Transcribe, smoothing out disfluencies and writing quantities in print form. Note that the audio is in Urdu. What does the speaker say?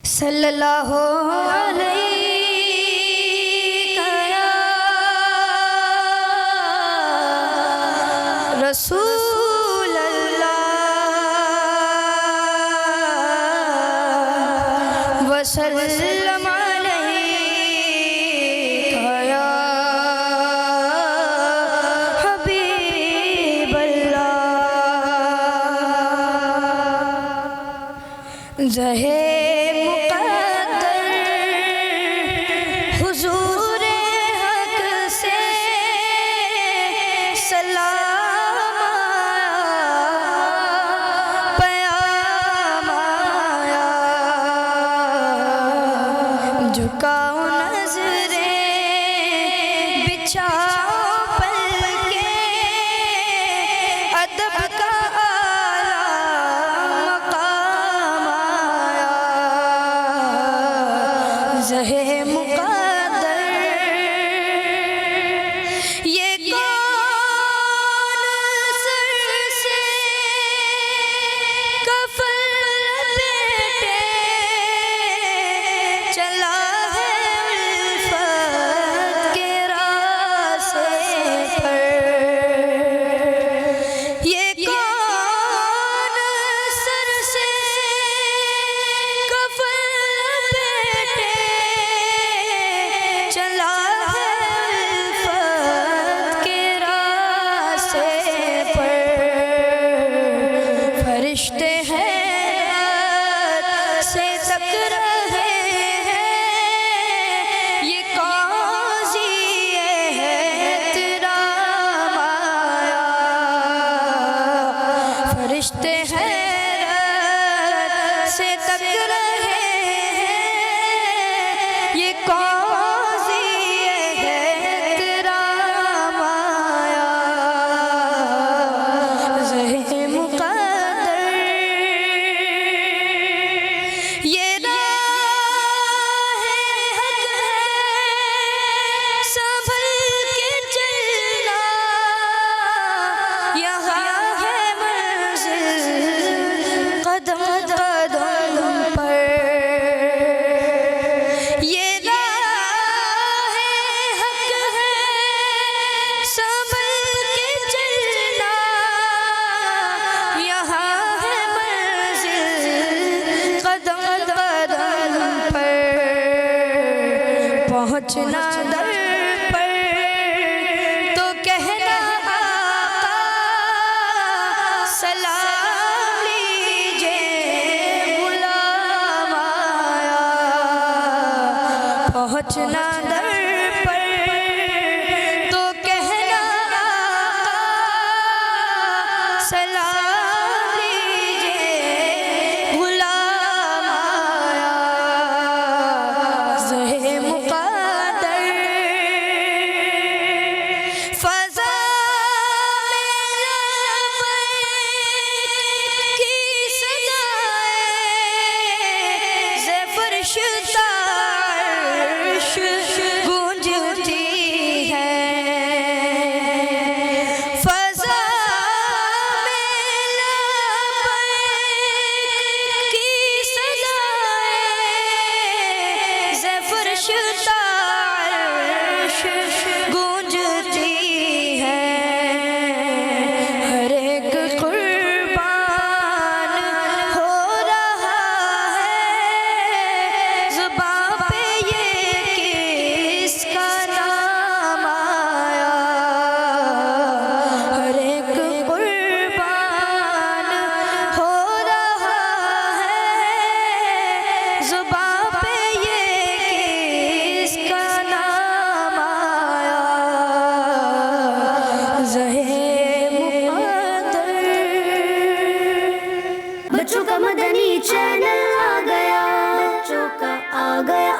صلی اللہ علیہ رسول اللہ وسلم علیک یا حبیب اللہ زہے مقدر حضور حق سے سلام پیام آیا جھکاؤ نظریں بچھاؤ پل کے ادب کا اعلیٰ مقام آیا زہے مقدر یہ کون سر سے کفن لپیٹے چلا ہے الفت کے راستے پر یہ کون سر سے کفن لپیٹے چلا ہے الفت کے راستے پر فرشتے حیرت سے تک رہے ہیں یہ قاضی احترام آیا فرشتے حیرت سے تک رہے ہیں یہ قاضی احترام آیا زہے مقدر یہ راہ حق ہے سنبھل کے چلنا یہاں ہے منزل قدم قدم پر یہ راہ حق ہے سنبھل کے چلنا یہاں ہے منزل قدم قدم پر پہنچنا در پر تو کہنا آقا سلام لیجے غلام آیا پہنچنا در پر تو کہنا آقا سلام لیجے غلام آیا زہے مقدر فضا میں لبیک کی صدائیں ز فرش عرش گونجتی ہیں فضا میں لبیک کی صدائیں ز فرش عرش گونجتی ہیں ہر ایک قربان ہو رہا ہے زباں پہ یہ کس کا نام آیا ہر ایک قربان ہو رہا ہے زباں پہ یہ کس کا نام آیا زہے مقدر بچوں کا مدنی چینل آ گیا بچوں کا آ گیا